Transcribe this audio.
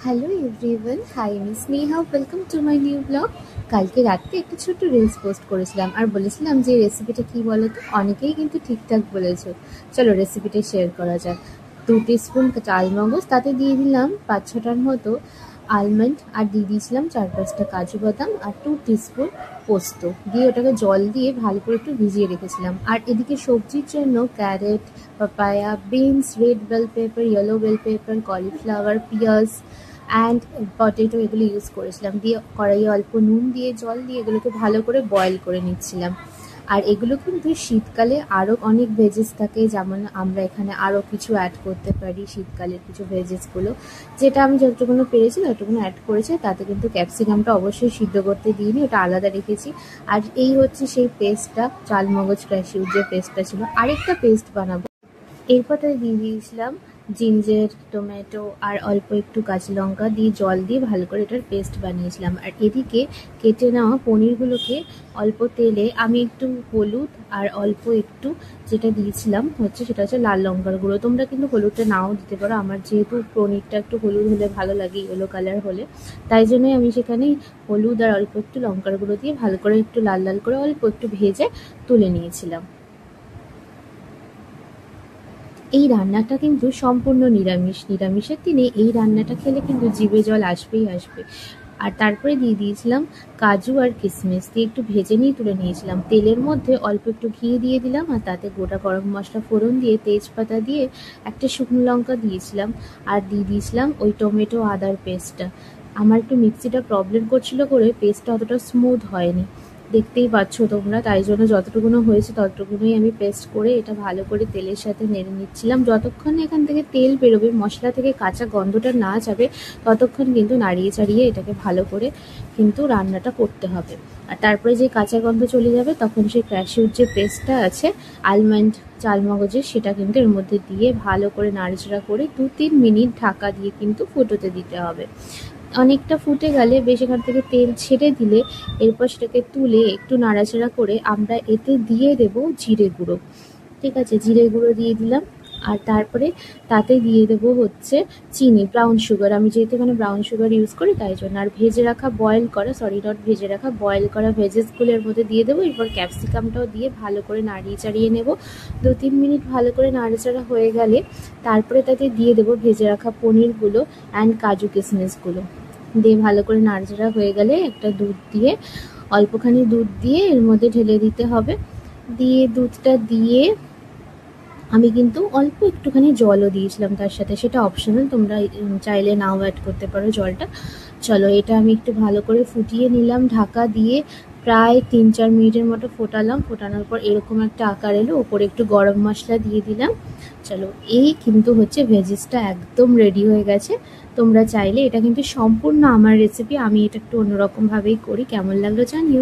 Hello everyone, high আমি Sneha, welcome to my new blog. কালকে রাত্রে একটা ছোট্ট রিলস পোস্ট করেছিলাম আর বলেছিলাম যে রেসিপিটা কী বলো তো। অনেকেই কিন্তু ঠিকঠাক বলেছো। চলো রেসিপিটা শেয়ার করা যাক। 2 টিস্পুন চালমগজ, তাতে দিয়ে দিলাম 5-6টার মতো আলমন্ড, আর দিয়ে দিয়েছিলাম 4-5টা কাজু বাদাম, আর 2 টিস্পুন পোস্ত দিয়ে ওটাকে জল দিয়ে ভালো করে একটু ভিজিয়ে রেখেছিলাম। আর এদিকে সবজির জন্য carrot, papaya, beans, red bell pepper, yellow bell pepper, cauliflower, পিঁয়াজ অ্যান্ড পটেটো এগুলো ইউজ করেছিলাম। দিয়ে কড়াইয়ে অল্প নুন দিয়ে জল দিয়ে এগুলোকে ভালো করে বয়েল করে নিচ্ছিলাম। আর এগুলো কিন্তু শীতকালে আরও অনেক ভেজেস থাকে, যেমন আমরা এখানে আরও কিছু অ্যাড করতে পারি শীতকালের কিছু ভেজেসগুলো, যেটা আমি যতটুকুনো পেরেছি ততটুকুনো অ্যাড করেছি। তাতে কিন্তু ক্যাপসিকামটা অবশ্যই সিদ্ধ করতে দিইনি, ওটা আলাদা রেখেছি। আর এই হচ্ছে সেই পেস্টটা, চালমগজ ক্যাশিউর যে পেস্টটা ছিল। আরেকটা পেস্ট বানাবো। এরপর তাতে দিয়ে দিয়েছিলাম জিঞ্জার, টমেটো আর অল্প একটু কাঁচা লঙ্কা দিয়ে জল দিয়ে ভালো করে এটার পেস্ট বানিয়েছিলাম। আর এদিকে কেটে নেওয়া পনিরগুলোকে অল্প তেলে আমি একটু হলুদ আর অল্প একটু যেটা দিয়েছিলাম সেটা হচ্ছে লাল লঙ্কার গুঁড়ো। তোমরা কিন্তু হলুদটা নাও দিতে পারো, আমার যেহেতু পনিরটা একটু হলুদ হলে ভালো লাগে, ইয়েলো কালার হলে, তাই জন্যই আমি সেখানে হলুদ আর অল্প একটু লঙ্কার গুঁড়ো দিয়ে ভালো করে একটু লাল লাল করে অল্প একটু ভেজে তুলে নিয়েছিলাম। এই রান্নাটা কিন্তু সম্পূর্ণ নিরামিষ। নিরামিষের দিনে এই রান্নাটা খেলে কিন্তু জিভে জল আসবেই আসবে। আর তারপরে দিয়ে দিয়েছিলাম কাজু আর কিশমিশ দিয়ে একটু ভেজে নিয়ে তুলে নিয়েছিলাম। তেলের মধ্যে অল্প একটু ঘি দিয়ে দিলাম, আর তাতে গোটা গরম মশলা ফোড়ন দিয়ে তেজপাতা দিয়ে একটা শুকনো লঙ্কা দিয়েছিলাম। আর দিয়ে দিয়েছিলাম ওই টমেটো আদার পেস্টটা। আমার একটু মিক্সিটা প্রবলেম করছিল করে পেস্টটা অতটা স্মুথ হয়নি, দেখতেই পাচ্ছ তোমরা। তাই জন্য যতটুকুনো হয়েছে ততটুকুনোই আমি পেস্ট করে এটা ভালো করে তেলের সাথে নেড়ে নিচ্ছিলাম। যতক্ষণ না এখান থেকে তেল বেরোবে, মশলা থেকে কাঁচা গন্ধটা না যাবে, ততক্ষণ কিন্তু নাড়িয়ে চাড়িয়ে এটাকে ভালো করে কিন্তু রান্নাটা করতে হবে। আর তারপরে যে কাঁচা গন্ধ চলে যাবে তখন সেই ক্যাশিউর যে পেস্টটা আছে আলমন্ড চালমগজের, সেটা কিন্তু এর মধ্যে দিয়ে ভালো করে নাড়াচাড়া করে 2-3 মিনিট ঢাকা দিয়ে কিন্তু ফুটোতে দিতে হবে। অনেকটা ফুটে গেলে, বেশ এখান থেকে তেল ছেড়ে দিলে এরপর সেটাকে তুলে একটু নাড়াচাড়া করে আমরা এতে দিয়ে দেব জিরে গুঁড়ো। ঠিক আছে, জিরে গুঁড়ো দিয়ে দিলাম। আর তারপরে তাতে দিয়ে দেবো হচ্ছে চিনি, ব্রাউন সুগার। আমি যেহেতু এখানে ব্রাউন সুগার ইউজ করি তাই জন্য। আর ভেজে রাখা ভেজে রাখা বয়েল করা ভেজেসগুলো এর মধ্যে দিয়ে দেবো। এরপর ক্যাপসিকামটাও দিয়ে ভালো করে নাড়িয়ে চাড়িয়ে নেব। 2-3 মিনিট ভালো করে নাড়াচাড়া হয়ে গেলে তারপরে তাতে দিয়ে দেবো ভেজে রাখা পনিরগুলো অ্যান্ড কাজু কিশমিশগুলো দিয়ে ভালো করে নাড়াচাড়া হয়ে গেলে একটা দুধ দিয়ে, অল্পখানি দুধ দিয়ে এর মধ্যে ঢেলে দিতে হবে। দিয়ে দুধটা দিয়ে আমি কিন্তু অল্প একটুখানি জলও দিয়েছিলাম তার সাথে, সেটা অপশনাল, তোমরা চাইলে নাও অ্যাড করতে পারো জলটা। চলো এটা আমি একটু ভালো করে ফুটিয়ে নিলাম ঢাকা দিয়ে। প্রায় 3-4 মিনিটের মতো ফোটালাম। ফোটানোর পর এরকম একটা আকার এলো, ওপরে একটু গরম মশলা দিয়ে দিলাম। চলো এই কিন্তু হচ্ছে ভেজিসটা একদম রেডি হয়ে গেছে। তোমরা চাইলে, এটা কিন্তু সম্পূর্ণ আমার রেসিপি, আমি এটা একটু অন্যরকমভাবেই করি, কেমন লাগলো জানিও।